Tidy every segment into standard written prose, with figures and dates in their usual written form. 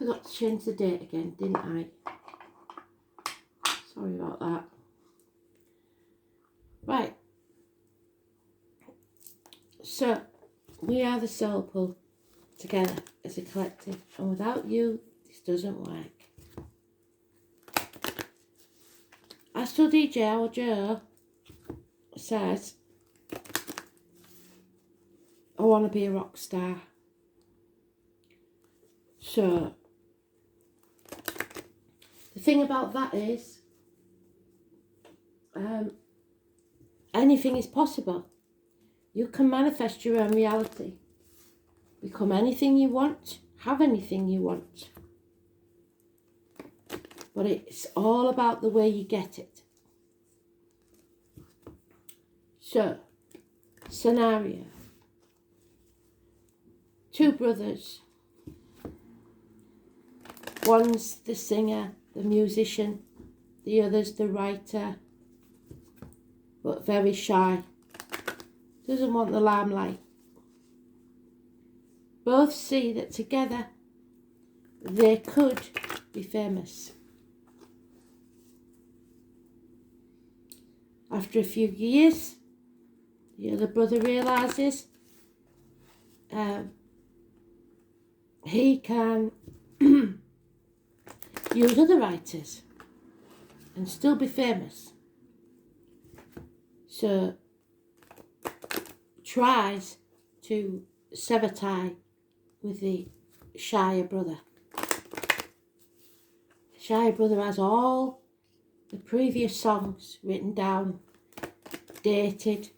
Forgot to change the date again, didn't I? Sorry about that. Right. So, we are the soul pull together as a collective. And without you, this doesn't work. Astro DJ, our Joe, says, I want to be a rock star. So, the thing about that is, anything is possible. You can manifest your own reality. Become anything you want, have anything you want. But it's all about the way you get it. So, scenario. 2 brothers. One's the singer, the musician, the other's the writer, but very shy. Doesn't want the limelight. Both see that together they could be famous. After a few years, the other brother realises he can use other writers and still be famous. So tries to sever tie with the shyer brother. The shyer brother has all the previous songs written down, dated,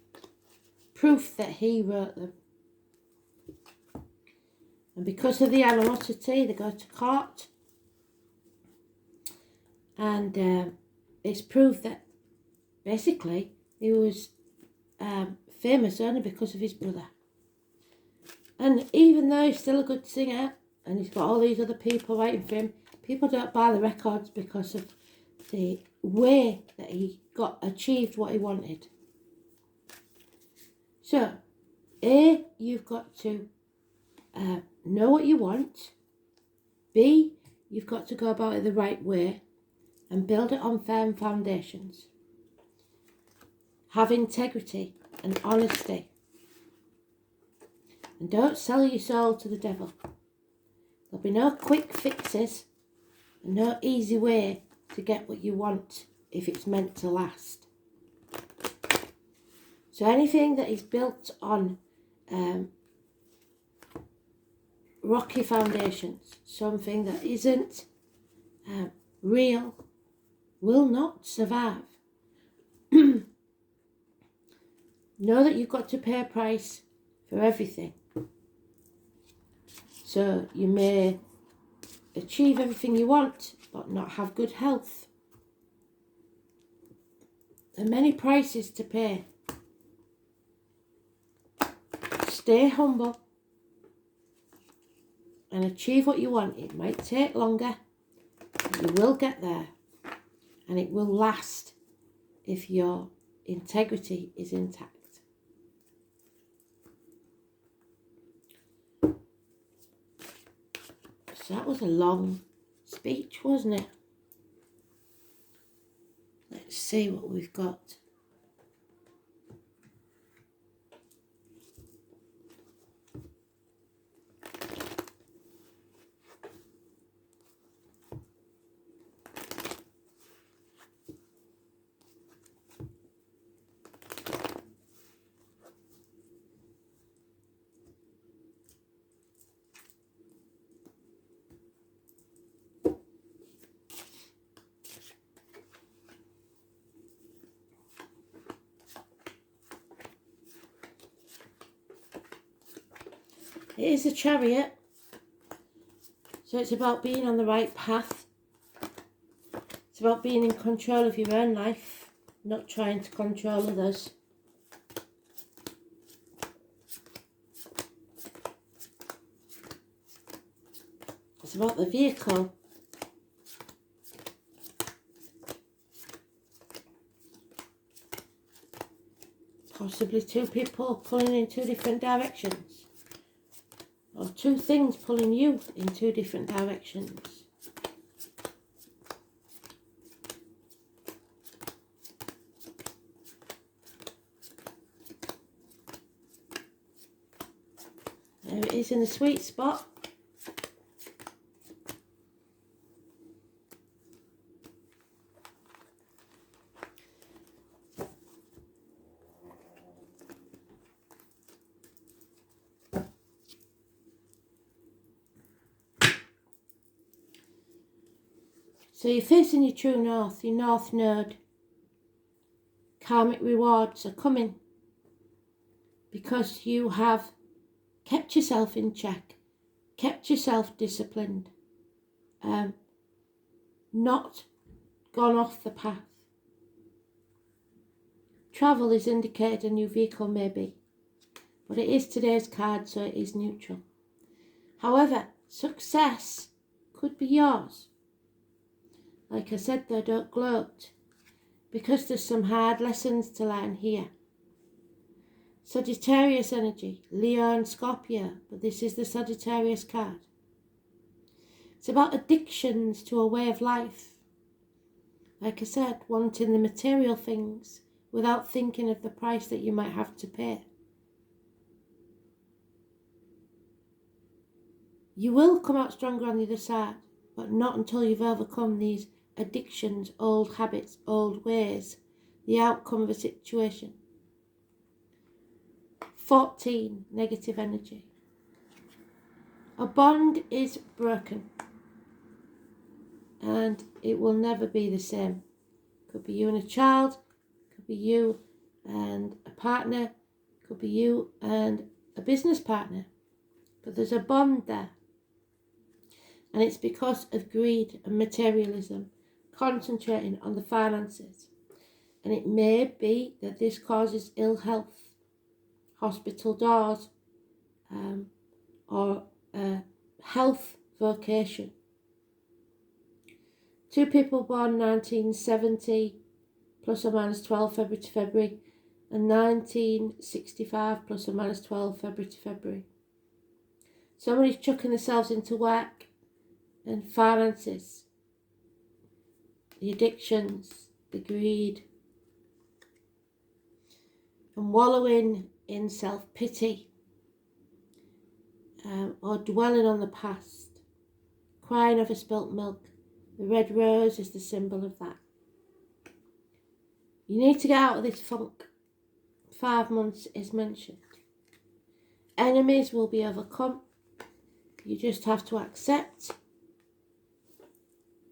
proof that he wrote them. And because of the animosity, they go to court. And it's proved that basically he was famous only because of his brother. And even though he's still a good singer and he's got all these other people writing for him, people don't buy the records because of the way that he achieved what he wanted. So, A, you've got to know what you want. B, you've got to go about it the right way and build it on firm foundations. Have integrity and honesty. And don't sell your soul to the devil. There'll be no quick fixes and no easy way to get what you want if it's meant to last. So anything that is built on rocky foundations, something that isn't real, will not survive. Know that you've got to pay a price for everything. So you may achieve everything you want, but not have good health. There are many prices to pay. Stay humble and achieve what you want. It might take longer, but you will get there. And it will last if your integrity is intact. So that was a long speech, wasn't it? Let's see what we've got. It is a Chariot, so it's about being on the right path. It's about being in control of your own life, not trying to control others. It's about the vehicle. Possibly 2 people pulling in 2 different directions. or two things pulling you in two different directions. There it is in the sweet spot. So you're facing your true north, your north node. Karmic rewards are coming because you have kept yourself in check, kept yourself disciplined, not gone off the path. Travel is indicated, a new vehicle maybe, but it is today's card, so it is neutral. However, success could be yours. Like I said though, don't gloat, because there's some hard lessons to learn here. Sagittarius energy, Leo and Scorpio, but this is the Sagittarius card. It's about addictions to a way of life. Like I said, wanting the material things without thinking of the price that you might have to pay. You will come out stronger on the other side, but not until you've overcome these addictions, old habits, old ways, the outcome of a situation. 14, negative energy. A bond is broken and it will never be the same. Could be you and a child, could be you and a partner, could be you and a business partner, but there's a bond there. And it's because of greed and materialism, concentrating on the finances. And it may be that this causes ill health, hospital doors, or health vocation. Two people born 1970, plus or minus 12 February to February, and 1965, plus or minus 12 February to February. Somebody's chucking themselves into work and finances, the addictions, the greed, and wallowing in self-pity, or dwelling on the past, crying over spilt milk. The red rose is the symbol of that. You need to get out of this funk. 5 months is mentioned. Enemies will be overcome. You just have to accept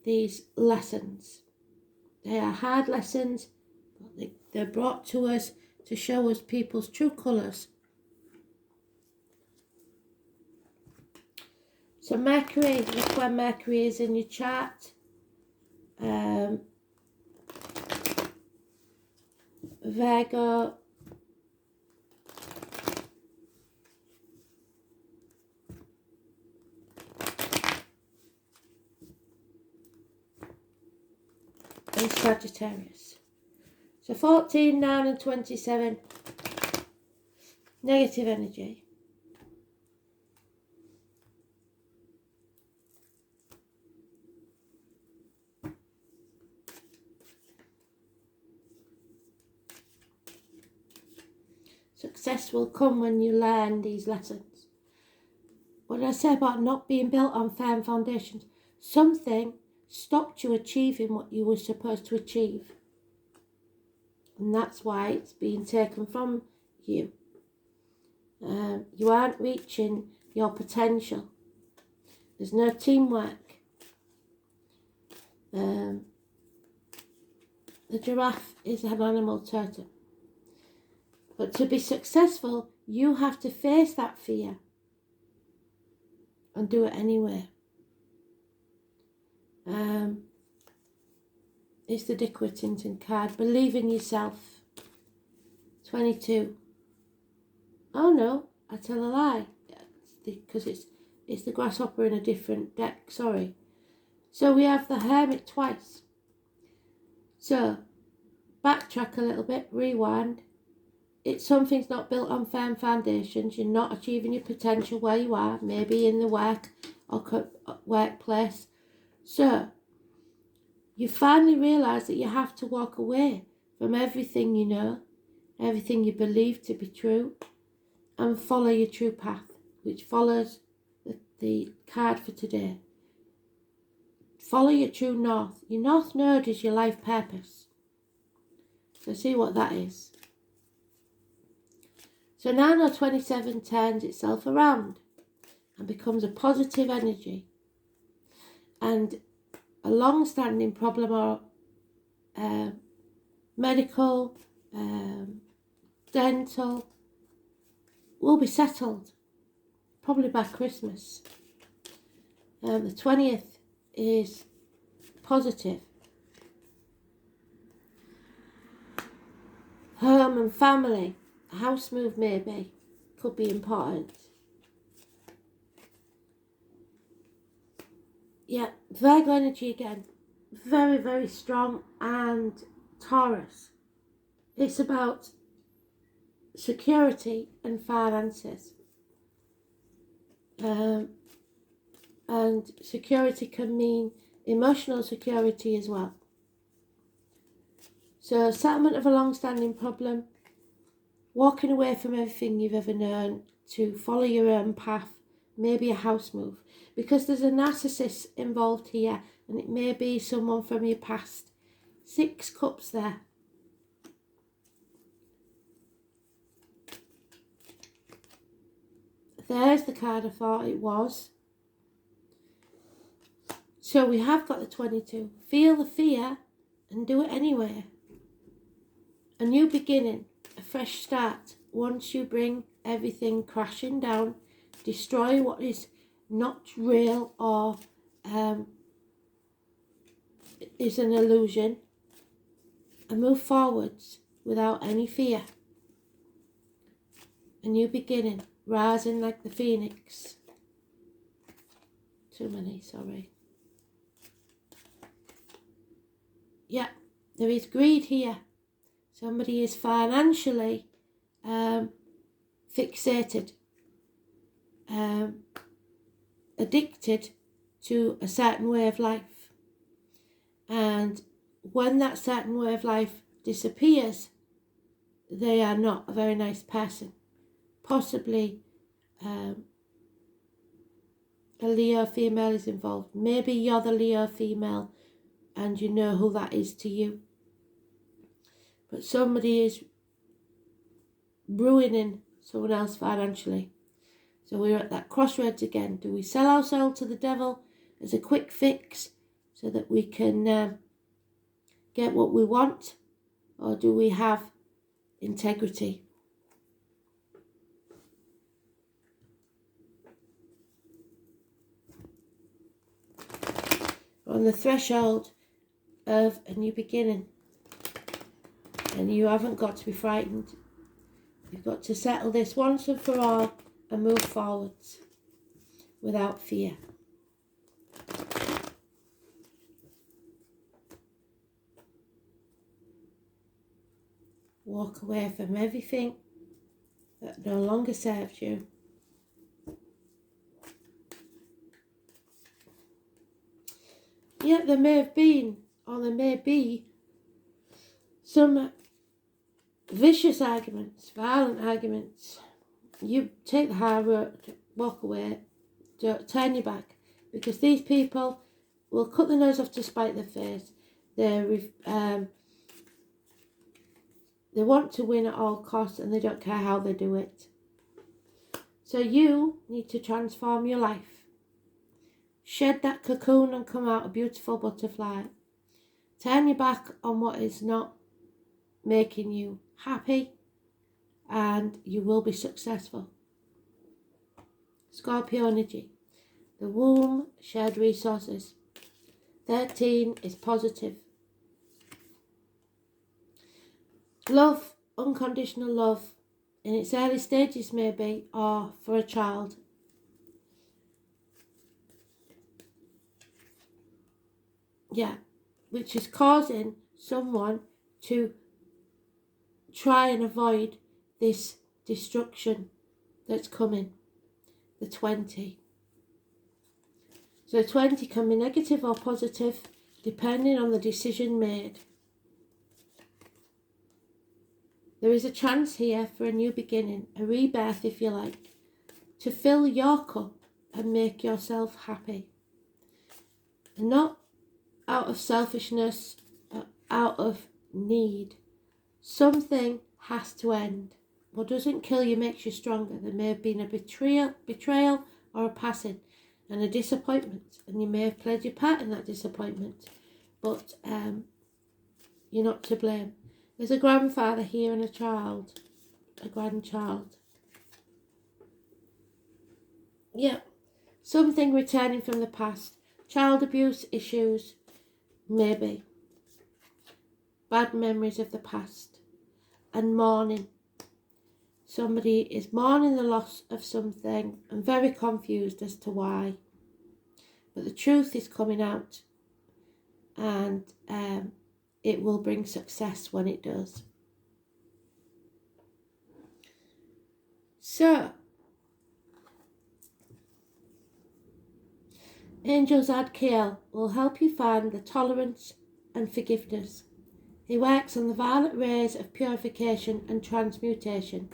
these lessons. They are hard lessons, but they're brought to us to show us people's true colours. So Mercury, look where Mercury is in your chart. Virgo, and Sagittarius. So 14, 9 and 27, negative energy. Success will come when you learn these lessons. What did I say about not being built on firm foundations? Something stopped you achieving what you were supposed to achieve. And that's why it's being taken from you. You aren't reaching your potential. There's no teamwork. The giraffe is an animal totem. But to be successful, you have to face that fear and do it anyway. It's the Dick Whittington card. Believe in yourself. 22. Oh no, I tell a lie. Because it's the grasshopper in a different deck, sorry. So we have the Hermit twice. So, backtrack a little bit, rewind. something's not built on firm foundations. You're not achieving your potential where you are, maybe in the work or workplace. So you finally realise that you have to walk away from everything you know, everything you believe to be true, and follow your true path, which follows the card for today. Follow your true north. Your north node is your life purpose. So see what that is. So now 27 turns itself around and becomes a positive energy. And a long-standing problem or medical, dental, will be settled, probably by Christmas. The 20th is positive. Home and family, a house move maybe, could be important. Yeah, Virgo energy again, very, very strong, and Taurus. It's about security and finances. And security can mean emotional security as well. So settlement of a long-standing problem, walking away from everything you've ever known to follow your own path, maybe a house move, because there's a narcissist involved here, and it may be someone from your past. 6 cups there. There's the card I thought it was. So we have got the 22. Feel the fear and do it anyway. A new beginning, a fresh start. Once you bring everything crashing down, destroy what is not real or is an illusion, and move forwards without any fear. A new beginning, rising like the phoenix. Too many, sorry. Yeah, there is greed here. Somebody is financially fixated, addicted to a certain way of life. And when that certain way of life disappears, they are not a very nice person. Possibly a Leo female is involved. Maybe you're the Leo female and you know who that is to you. But somebody is ruining someone else financially. So we're at that crossroads again. Do we sell our soul to the devil as a quick fix so that we can get what we want? Or do we have integrity? We're on the threshold of a new beginning. And you haven't got to be frightened. You've got to settle this once and for all and move forwards without fear. Walk away from everything that no longer serves you. Yet there may have been, or there may be, some vicious arguments, violent arguments. You take the high road, walk away, don't turn your back, because these people will cut their nose off to spite their face. They want to win at all costs, and they don't care how they do it. So you need to transform your life. Shed that cocoon and come out a beautiful butterfly. Turn your back on what is not making you happy, and you will be successful. Scorpio energy. The womb, shared resources. 13 is positive. Love, unconditional love, in its early stages maybe, or for a child. Yeah, which is causing someone to try and avoid this destruction that's coming, the 20. So 20 can be negative or positive, depending on the decision made. There is a chance here for a new beginning, a rebirth if you like, to fill your cup and make yourself happy. And not out of selfishness, but out of need. Something has to end. What doesn't kill you makes you stronger. There may have been a betrayal or a passing and a disappointment, and you may have played your part in that disappointment, but you're not to blame. There's a grandfather here and a grandchild. Yeah, something returning from the past. Child abuse issues, maybe. Bad memories of the past. And mourning. Somebody is mourning the loss of something and very confused as to why. But the truth is coming out, and it will bring success when it does. So, Angel Zadkiel will help you find the tolerance and forgiveness. He works on the violet rays of purification and transmutation,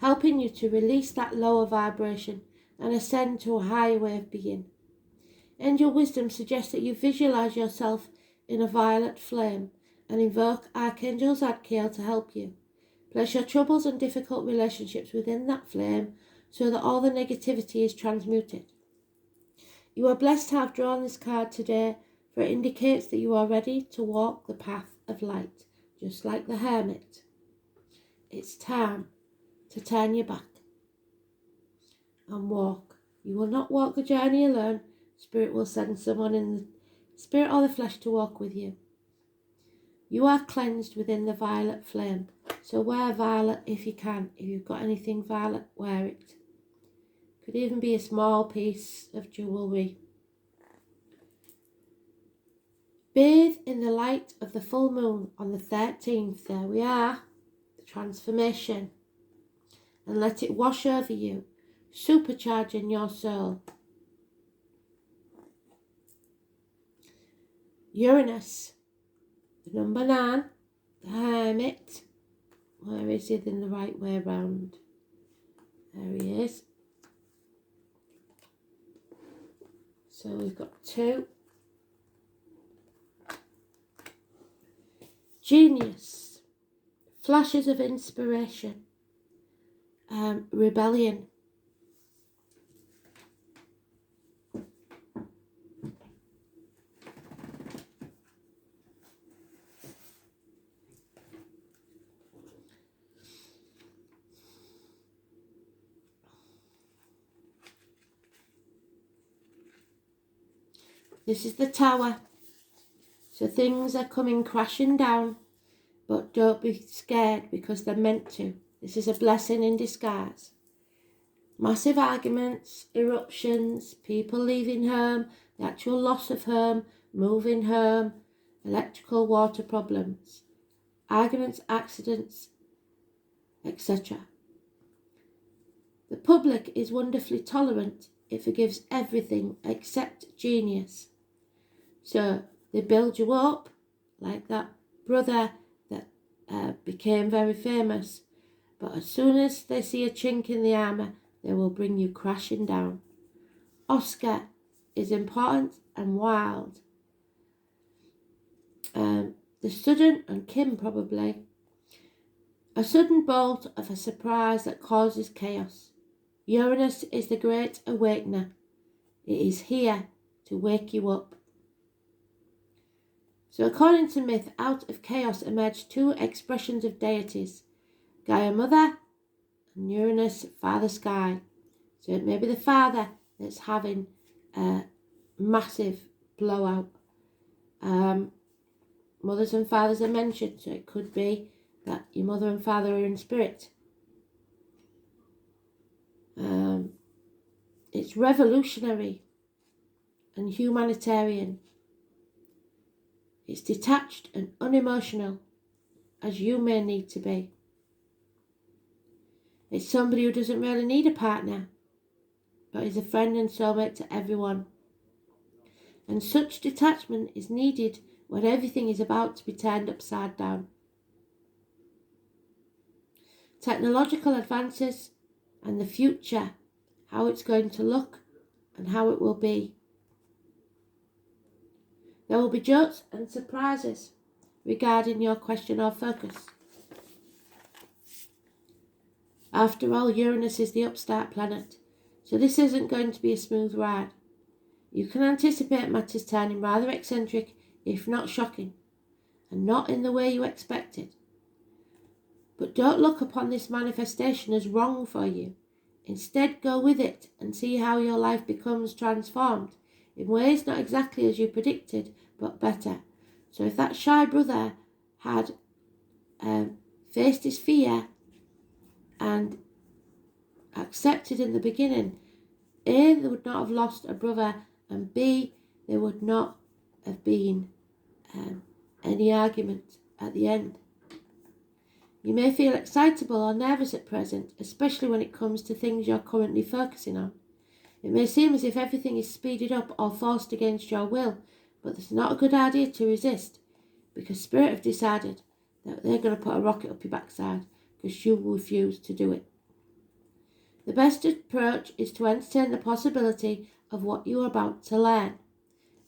helping you to release that lower vibration and ascend to a higher way of being. Angel wisdom suggests that you visualize yourself in a violet flame and invoke Archangel Zadkiel to help you. Place your troubles and difficult relationships within that flame so that all the negativity is transmuted. You are blessed to have drawn this card today, for it indicates that you are ready to walk the path of light, just like the hermit. It's time to turn your back and walk. You will not walk the journey alone. Spirit will send someone in the spirit or the flesh to walk with you. You are cleansed within the violet flame. So wear violet if you can. If you've got anything violet, wear it. Could even be a small piece of jewellery. Bathe in the light of the full moon on the 13th. There we are. The transformation. And let it wash over you, supercharging your soul. Uranus, the number 9, the hermit. Where is he in the right way round? There he is. So we've got 2. Genius, flashes of inspiration, rebellion. This is the Tower. So things are coming crashing down, but don't be scared because they're meant to. This is a blessing in disguise. Massive arguments, eruptions, people leaving home, the actual loss of home, moving home, electrical water problems, arguments, accidents, etc. The public is wonderfully tolerant. It forgives everything except genius. So they build you up, like that brother that became very famous. But as soon as they see a chink in the armour, they will bring you crashing down. Oscar is important and wild. The sudden, and Kim probably, a sudden bolt of a surprise that causes chaos. Uranus is the great awakener. It is here to wake you up. So according to myth, out of chaos emerged 2 expressions of deities, Gaia Mother and Uranus, Father Sky. So it may be the father that's having a massive blowout. Mothers and fathers are mentioned, so it could be that your mother and father are in spirit. It's revolutionary and humanitarian. It's detached and unemotional, as you may need to be. It's somebody who doesn't really need a partner, but is a friend and soulmate to everyone. And such detachment is needed when everything is about to be turned upside down. Technological advances and the future, how it's going to look and how it will be. There will be jokes and surprises regarding your question or focus. After all, Uranus is the upstart planet, so this isn't going to be a smooth ride. You can anticipate matters turning rather eccentric, if not shocking, and not in the way you expected. But don't look upon this manifestation as wrong for you. Instead, go with it and see how your life becomes transformed in ways not exactly as you predicted, but better. So if that shy brother had faced his fear and accepted in the beginning, A, they would not have lost a brother, and B, there would not have been any argument at the end. You may feel excitable or nervous at present, especially when it comes to things you're currently focusing on. It may seem as if everything is speeded up or forced against your will, but it's not a good idea to resist, because Spirit have decided that they're going to put a rocket up your backside because you refuse to do it. The best approach is to entertain the possibility of what you are about to learn,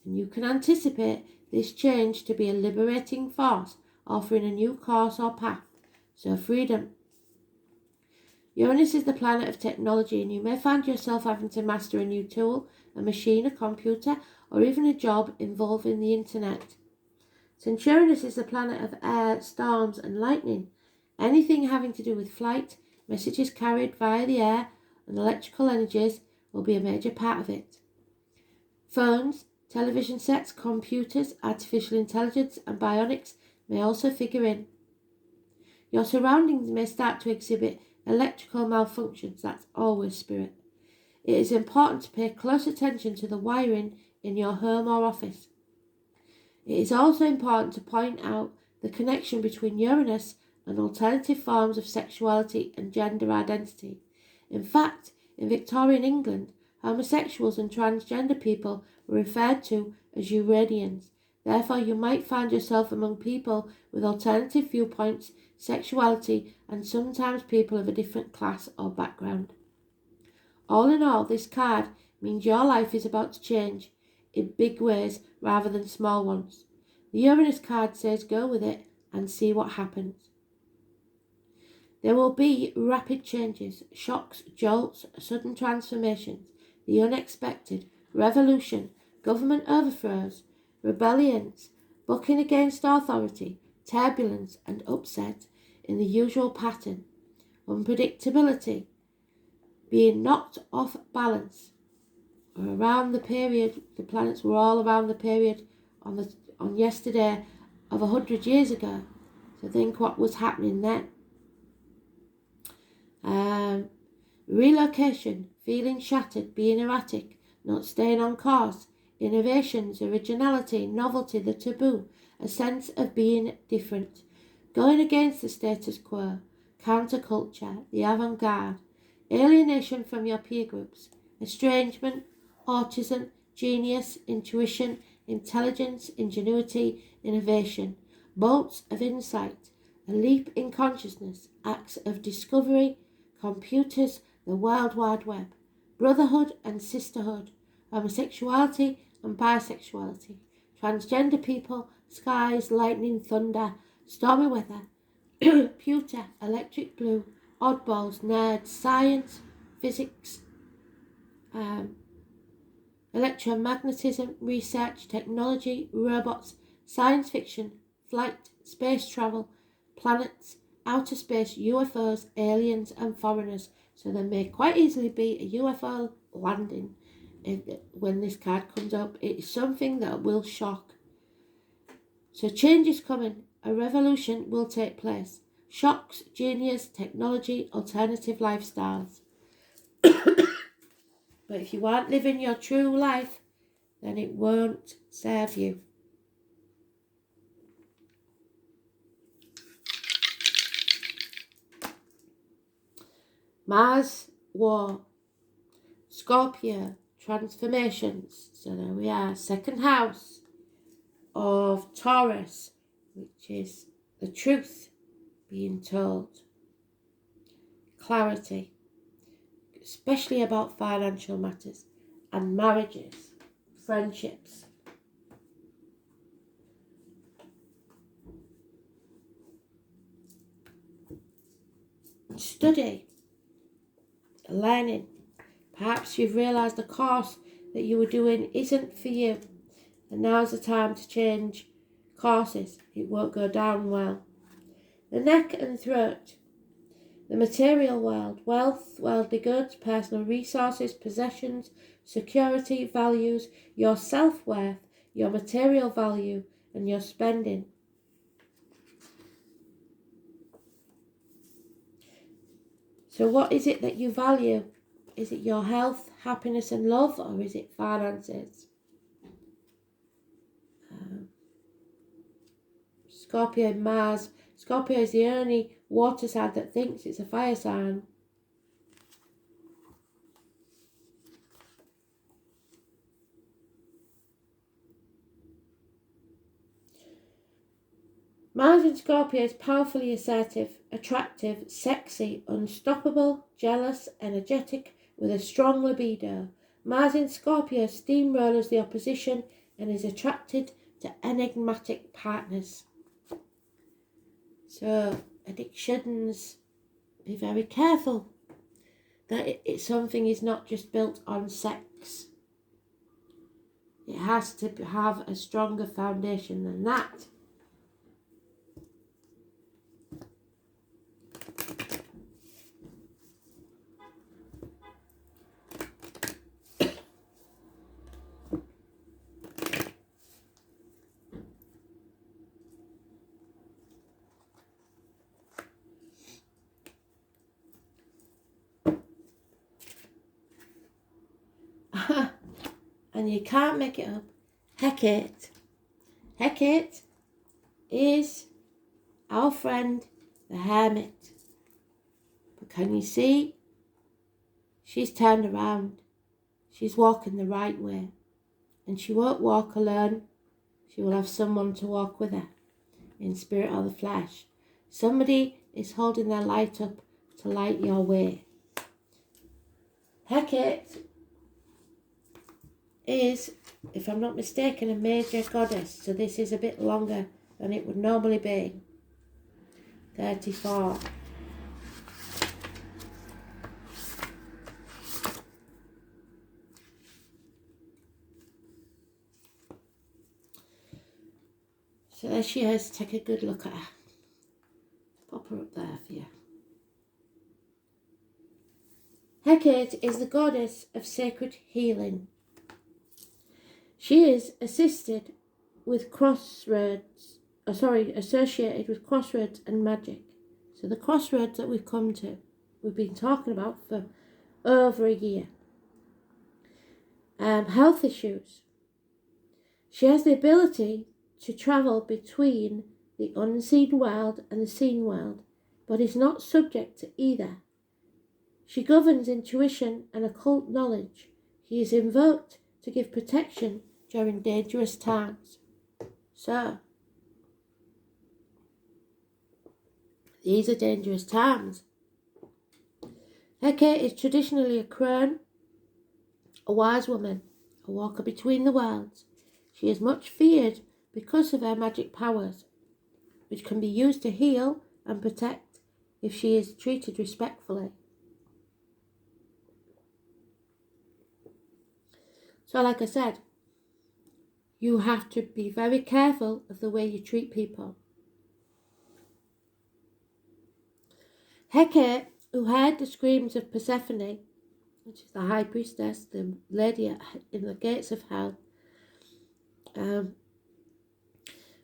and you can anticipate this change to be a liberating force, offering a new course or path. So freedom. Uranus is the planet of technology, and you may find yourself having to master a new tool, a machine, a computer, or even a job involving the internet. Since Uranus is the planet of air, storms, and lightning, anything having to do with flight, messages carried via the air, and electrical energies will be a major part of it. Phones, television sets, computers, artificial intelligence, and bionics may also figure in. Your surroundings may start to exhibit electrical malfunctions. That's always Spirit. It is important to pay close attention to the wiring in your home or office. It is also important to point out the connection between Uranus and alternative forms of sexuality and gender identity. In fact, in Victorian England, homosexuals and transgender people were referred to as Uranians. Therefore, you might find yourself among people with alternative viewpoints, sexuality, and sometimes people of a different class or background. All in all, this card means your life is about to change in big ways rather than small ones. The Uranus card says go with it and see what happens. There will be rapid changes, shocks, jolts, sudden transformations, the unexpected, revolution, government overthrows, rebellions, bucking against authority, turbulence and upset in the usual pattern, unpredictability, being knocked off balance. Around the period, the planets were all around the period on yesterday of 100 years ago. So think what was happening then. Relocation, feeling shattered, being erratic, not staying on course, innovations, originality, novelty, the taboo, a sense of being different, going against the status quo, counterculture, the avant-garde, alienation from your peer groups, estrangement, autism, genius, intuition, intelligence, ingenuity, innovation, bolts of insight, a leap in consciousness, acts of discovery, computers, the World Wide Web, brotherhood and sisterhood, homosexuality and bisexuality, transgender people, skies, lightning, thunder, stormy weather, pewter, electric blue, oddballs, nerds, science, physics, electromagnetism, research, technology, robots, science fiction, flight, space travel, planets, outer space, UFOs, aliens and foreigners. So there may quite easily be a UFO landing when this card comes up. It is something that will shock. So change is coming. A revolution will take place. Shocks, genius, technology, alternative lifestyles. But if you aren't living your true life, then it won't serve you. Mars, war. Scorpio, transformations. So there we are. Second house of Taurus, which is the truth being told. Clarity, especially about financial matters and marriages, friendships. Study, learning. Perhaps you've realised the course that you were doing isn't for you, and now's the time to change courses. It won't go down well. The neck and throat. The material world, wealth, worldly goods, personal resources, possessions, security, values, your self-worth, your material value, and your spending. So what is it that you value? Is it your health, happiness and love, or is it finances? Scorpio, Mars. Scorpio is the only water sign that thinks it's a fire sign. Mars in Scorpio is powerfully assertive, attractive, sexy, unstoppable, jealous, energetic, with a strong libido. Mars in Scorpio steamrollers the opposition and is attracted to enigmatic partners. So, addictions, be very careful that something is not just built on sex. It has to have a stronger foundation than that. And you can't make it up. Hecate. Hecate is our friend, the hermit. But can you see? She's turned around. She's walking the right way. And she won't walk alone. She will have someone to walk with her, in spirit or the flesh. Somebody is holding their light up to light your way. Hecate is, if I'm not mistaken, a major goddess. So this is a bit longer than it would normally be. 34. So there she is. Take a good look at her. Pop her up there for you. Hecate is the goddess of sacred healing. She is associated with crossroads and magic. So the crossroads that we've come to, we've been talking about for over a year. Health issues. She has the ability to travel between the unseen world and the seen world, but is not subject to either. She governs intuition and occult knowledge. She is invoked to give protection during dangerous times. So, these are dangerous times. Hecate is traditionally a crone, a wise woman, a walker between the worlds. She is much feared because of her magic powers, which can be used to heal and protect if she is treated respectfully. So like I said, you have to be very careful of the way you treat people. Hecate, who heard the screams of Persephone, which is the high priestess, the lady in the gates of hell,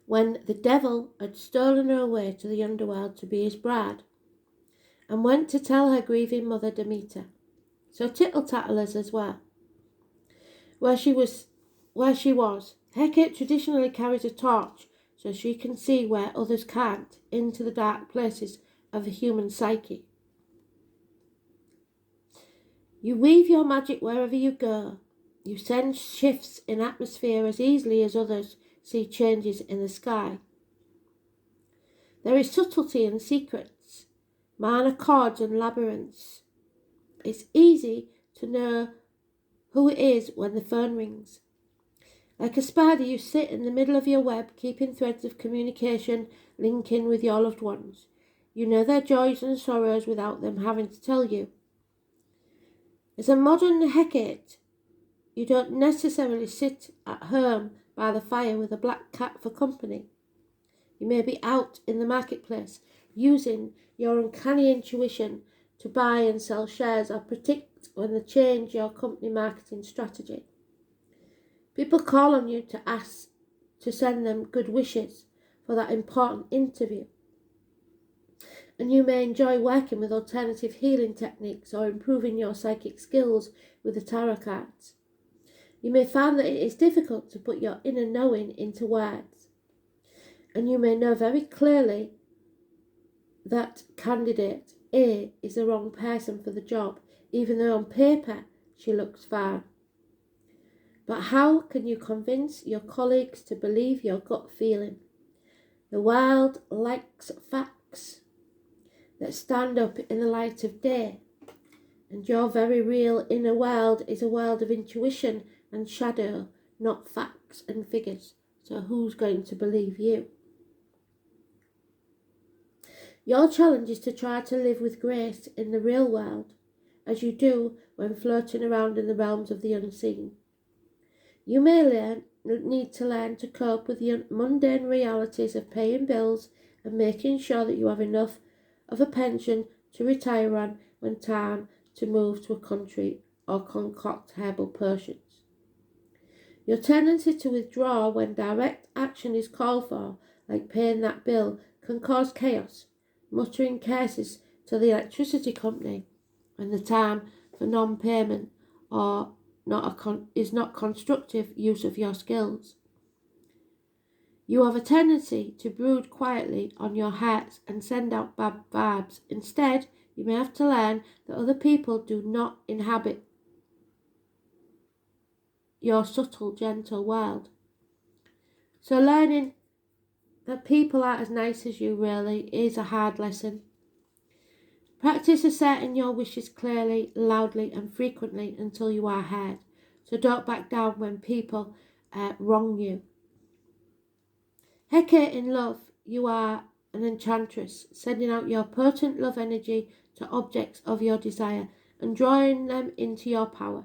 when the devil had stolen her away to the underworld to be his bride, and went to tell her grieving mother Demeter. So tittle-tattlers as well. Where she was, Hecate traditionally carries a torch so she can see where others can't, into the dark places of the human psyche. You weave your magic wherever you go. You sense shifts in atmosphere as easily as others see changes in the sky. There is subtlety in secrets, minor chords and labyrinths. It's easy to know who it is when the phone rings. Like a spider, you sit in the middle of your web, keeping threads of communication linking with your loved ones. You know their joys and sorrows without them having to tell you. As a modern Hecate, you don't necessarily sit at home by the fire with a black cat for company. You may be out in the marketplace, using your uncanny intuition to buy and sell shares or predict when they change your company marketing strategy. People call on you to ask to send them good wishes for that important interview. And you may enjoy working with alternative healing techniques or improving your psychic skills with the tarot cards. You may find that it is difficult to put your inner knowing into words. And you may know very clearly that candidate A is the wrong person for the job, even though on paper she looks fine. But how can you convince your colleagues to believe your gut feeling? The world likes facts that stand up in the light of day, and your very real inner world is a world of intuition and shadow, not facts and figures. So who's going to believe you? Your challenge is to try to live with grace in the real world, as you do when floating around in the realms of the unseen. You may need to learn to cope with the mundane realities of paying bills and making sure that you have enough of a pension to retire on when time to move to a country or concoct herbal potions. Your tendency to withdraw when direct action is called for, like paying that bill, can cause chaos, muttering curses to the electricity company when the time for non-payment or is not constructive use of your skills. You have a tendency to brood quietly on your hearts and send out bad vibes. Instead, you may have to learn that other people do not inhabit your subtle, gentle world. So learning that people aren't as nice as you really is a hard lesson. Practice asserting your wishes clearly, loudly and frequently until you are heard. So don't back down when people wrong you. Hecate in love, you are an enchantress, sending out your potent love energy to objects of your desire and drawing them into your power.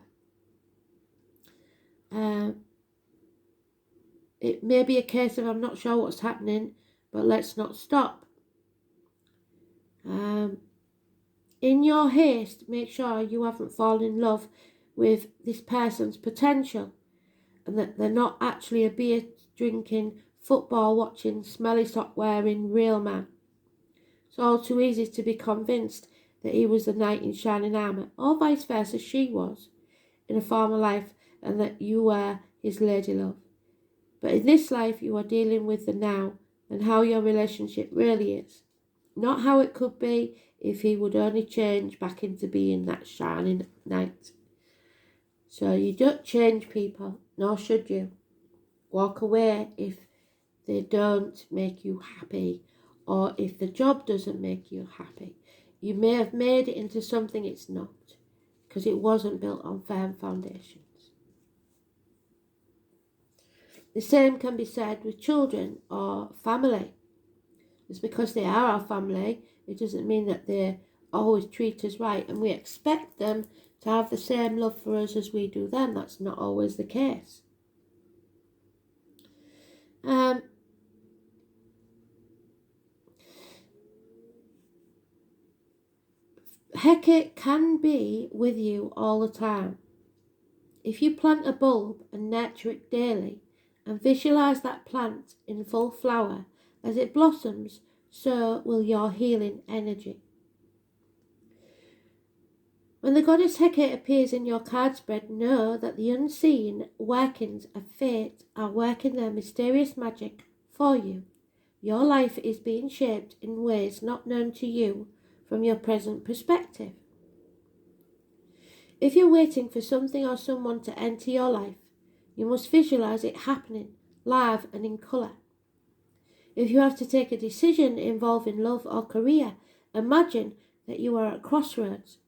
It may be a case of I'm not sure what's happening, but let's not stop. In your haste, make sure you haven't fallen in love with this person's potential and that they're not actually a beer drinking, football watching, smelly sock wearing real man. It's all too easy to be convinced that he was the knight in shining armour, or vice versa she was, in a former life, and that you were his lady love. But in this life you are dealing with the now and how your relationship really is, not how it could be if he would only change back into being that shining knight. So you don't change people, nor should you. Walk away if they don't make you happy, or if the job doesn't make you happy. You may have made it into something it's not, because it wasn't built on firm foundations. The same can be said with children or family. Just because they are our family, it doesn't mean that they always treat us right, and we expect them to have the same love for us as we do them. That's not always the case. Hecate can be with you all the time. If you plant a bulb and nurture it daily and visualize that plant in full flower as it blossoms, so will your healing energy. When the goddess Hecate appears in your card spread, know that the unseen workings of fate are working their mysterious magic for you. Your life is being shaped in ways not known to you from your present perspective. If you're waiting for something or someone to enter your life, you must visualize it happening, live and in colour. If you have to take a decision involving love or career, imagine that you are at crossroads.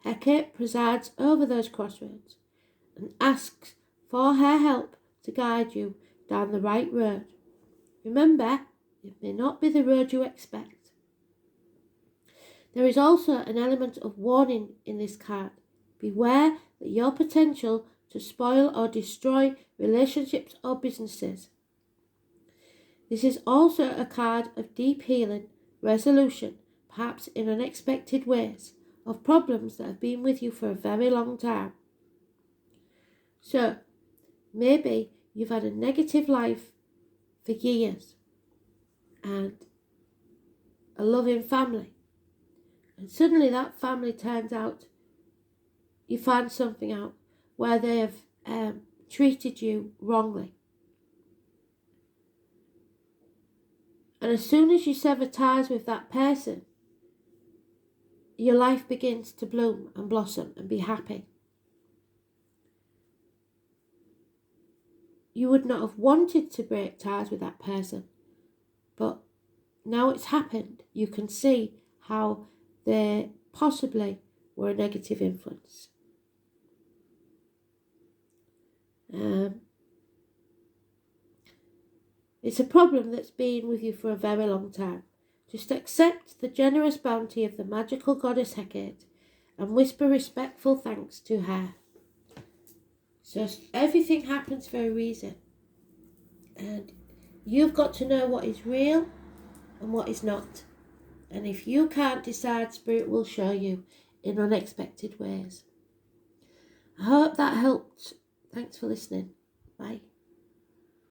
Hecate presides over those crossroads and asks for her help to guide you down the right road. Remember, it may not be the road you expect. There is also an element of warning in this card. Beware that your potential to spoil or destroy relationships or businesses. This is also a card of deep healing, resolution, perhaps in unexpected ways, of problems that have been with you for a very long time. So, maybe you've had a negative life for years and a loving family, and suddenly that family turns out, you find something out where they have treated you wrongly. And as soon as you sever ties with that person, your life begins to bloom and blossom and be happy. You would not have wanted to break ties with that person, but now it's happened, you can see how they possibly were a negative influence. It's a problem that's been with you for a very long time. Just accept the generous bounty of the magical goddess Hecate and whisper respectful thanks to her. So everything happens for a reason. And you've got to know what is real and what is not. And if you can't decide, Spirit will show you in unexpected ways. I hope that helped. Thanks for listening. Bye.